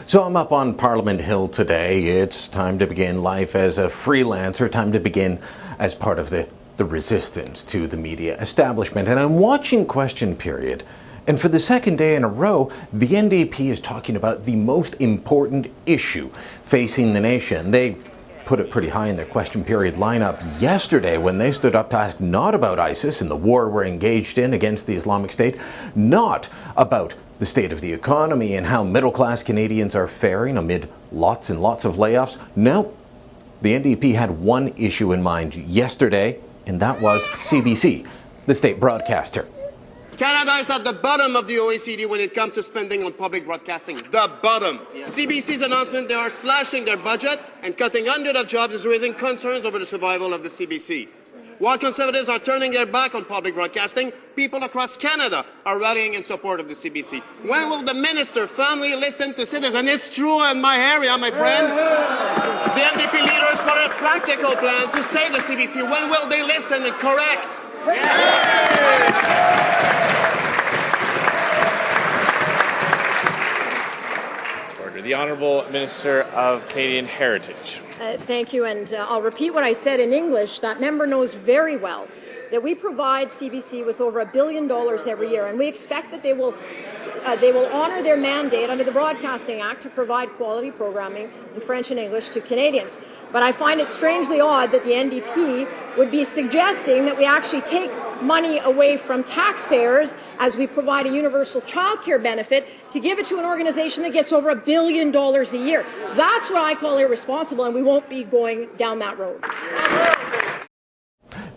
So I'm up on Parliament Hill today. It's time to begin life as a freelancer, time to begin as part of the resistance to the media establishment. And I'm watching Question Period. And for the second day in a row, the NDP is talking about the most important issue facing the nation. They put it pretty high in their Question Period lineup yesterday when they stood up to ask not about ISIS and the war we're engaged in against the Islamic State, not about the state of the economy and how middle-class Canadians are faring amid lots and lots of layoffs. No, the NDP had one issue in mind yesterday, and that was CBC, the state broadcaster. Canada is at the bottom of the OECD when it comes to spending on public broadcasting. The bottom. CBC's announcement they are slashing their budget and cutting hundreds of jobs is raising concerns over the survival of the CBC. While Conservatives are turning their back on public broadcasting, people across Canada are rallying in support of the CBC. When will the minister finally listen to citizens? It's true in my area, my friend. The NDP leaders put a practical plan to save the CBC. When will they listen and correct? The Honourable Minister of Canadian Heritage. Thank you, and I'll repeat what I said in English. That member knows very well that we provide CBC with over $1 billion every year, and we expect that they will honour their mandate under the Broadcasting Act to provide quality programming in French and English to Canadians. But I find it strangely odd that the NDP would be suggesting that we actually take money away from taxpayers as we provide a universal childcare benefit to give it to an organization that gets over $1 billion a year. That's what I call irresponsible, and we won't be going down that road.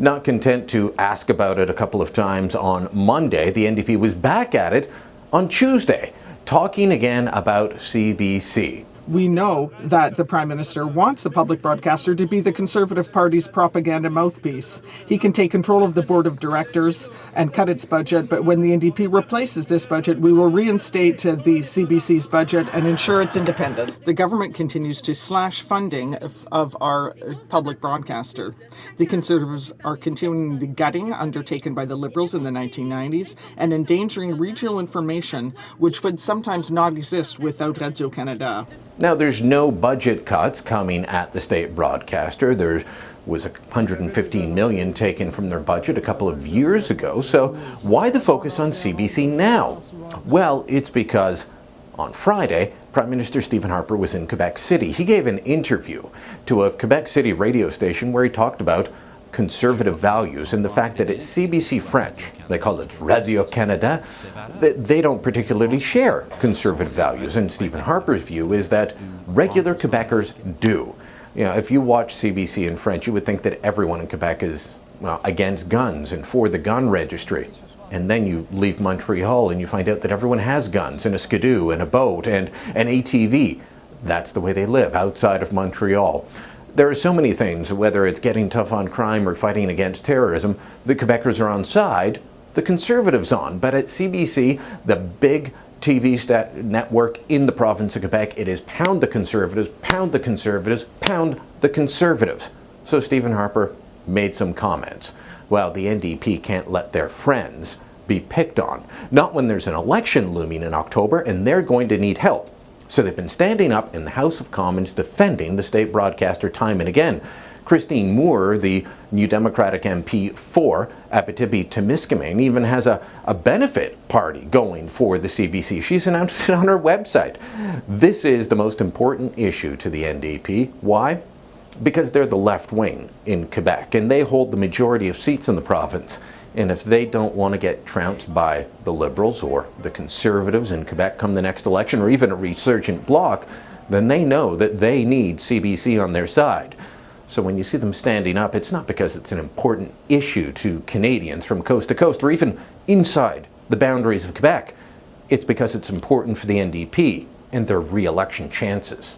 Not content to ask about it a couple of times on Monday, the NDP was back at it on Tuesday, talking again about CBC. We know that the Prime Minister wants the public broadcaster to be the Conservative Party's propaganda mouthpiece. He can take control of the board of directors and cut its budget, but when the NDP replaces this budget, we will reinstate the CBC's budget and ensure its independence. The government continues to slash funding of our public broadcaster. The Conservatives are continuing the gutting undertaken by the Liberals in the 1990s and endangering regional information, which would sometimes not exist without Radio-Canada. Now, there's no budget cuts coming at the state broadcaster. There was $115 million taken from their budget a couple of years ago. So why the focus on CBC now? Well, it's because on Friday, Prime Minister Stephen Harper was in Quebec City. He gave an interview to a Quebec City radio station where he talked about conservative values and the fact that it's CBC French, they call it Radio-Canada, that they don't particularly share conservative values. And Stephen Harper's view is that regular Quebecers do. You know, if you watch CBC in French, you would think that everyone in Quebec is, well, against guns and for the gun registry. And then you leave Montreal and you find out that everyone has guns and a skidoo and a boat and an ATV. That's the way they live outside of Montreal. There are so many things, whether it's getting tough on crime or fighting against terrorism, the Quebecers are on side, the Conservatives on. But at CBC, the big TV network in the province of Quebec, it is pound the Conservatives, pound the Conservatives, pound the Conservatives. So Stephen Harper made some comments. Well, the NDP can't let their friends be picked on. Not when there's an election looming in October and they're going to need help. So they've been standing up in the House of Commons defending the state broadcaster time and again. Christine Moore, the New Democratic MP for Abitibi-Témiscamingue, even has a benefit party going for the CBC. She's announced it on her website. This is the most important issue to the NDP. Why? Because they're the left wing in Quebec and they hold the majority of seats in the province. And if they don't want to get trounced by the Liberals or the Conservatives in Quebec come the next election, or even a resurgent bloc, then they know that they need CBC on their side. So when you see them standing up, it's not because it's an important issue to Canadians from coast to coast or even inside the boundaries of Quebec. It's because it's important for the NDP and their re-election chances.